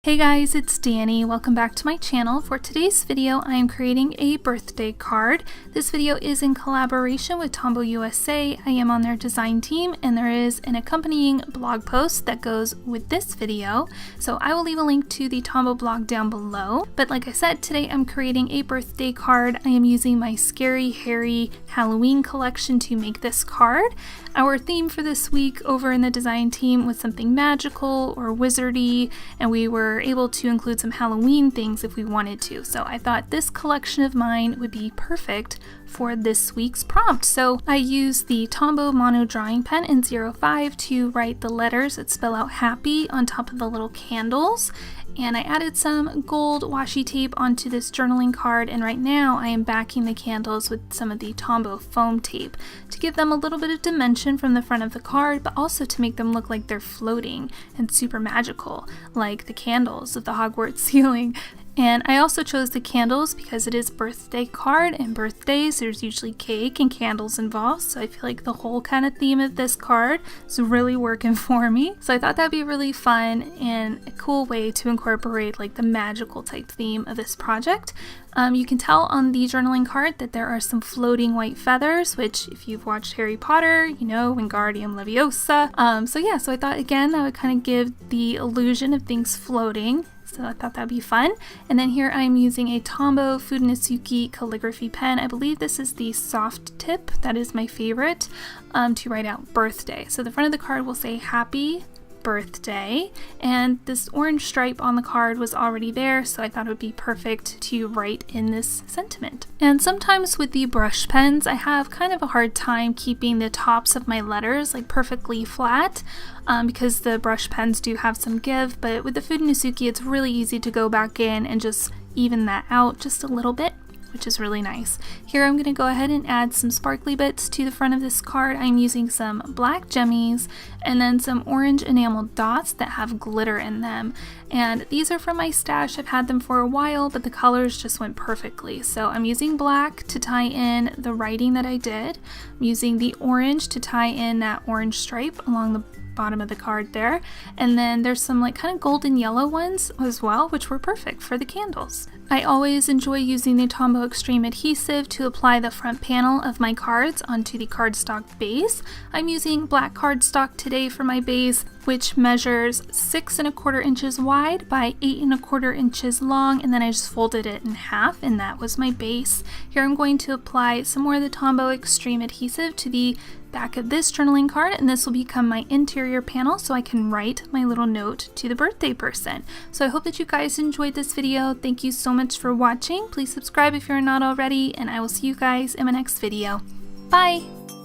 Hey guys, it's Danny. Welcome back to my channel. For today's video, I am creating a birthday card. This video is in collaboration with TombowUSA. I am on their design team and there is an accompanying blog post that goes with this video. So I will leave a link to the Tombow blog down below. But like I said, today I'm creating a birthday card. I am using my Scary Harry Halloween collection to make this card. Our theme for this week over in the design team was something magical or wizardy, and we were able to include some Halloween things if we wanted to. So I thought this collection of mine would be perfect for this week's prompt. So I used the Tombow mono drawing pen in 05 to write the letters that spell out happy on top of the little candles. And I added some gold washi tape onto this journaling card, and right now I am backing the candles with some of the Tombow foam tape to give them a little bit of dimension from the front of the card, but also to make them look like they're floating and super magical, like the candles of the Hogwarts ceiling. And I also chose the candles because it is a birthday card, and birthdays there's usually cake and candles involved, so I feel like the whole kind of theme of this card is really working for me. So I thought that'd be really fun and a cool way to incorporate like the magical type theme of this project. You can tell on the journaling card that there are some floating white feathers, which if you've watched Harry Potter, you know, Wingardium Leviosa. So I thought again that would kind of give the illusion of things floating. So I thought that'd be fun. And then here I'm using a Tombow Fudenosuke calligraphy pen. I believe this is the soft tip. That is my favorite to write out birthday. So the front of the card will say happy birthday, and this orange stripe on the card was already there, so I thought it would be perfect to write in this sentiment. And sometimes with the brush pens, I have kind of a hard time keeping the tops of my letters like perfectly flat because the brush pens do have some give, but with the Fudenosuke it's really easy to go back in and just even that out just a little bit, which is really nice. Here I'm going to go ahead and add some sparkly bits to the front of this card. I'm using some black jemmies and then some orange enamel dots that have glitter in them. And these are from my stash. I've had them for a while, but the colors just went perfectly. So I'm using black to tie in the writing that I did. I'm using the orange to tie in that orange stripe along the bottom of the card there, and then there's some like kind of golden yellow ones as well, which were perfect for the candles. I always enjoy using the Tombow Xtreme adhesive to apply the front panel of my cards onto the cardstock base. I'm using black cardstock today for my base, which measures 6 1/4 inches wide by 8 1/4 inches long, and then I just folded it in half, and that was my base. Here I'm going to apply some more of the Tombow Xtreme adhesive to the back of this journaling card, and this will become my interior panel so I can write my little note to the birthday person. So I hope that you guys enjoyed this video. Thank you so much for watching. Please subscribe if you're not already, and I will see you guys in my next video. Bye!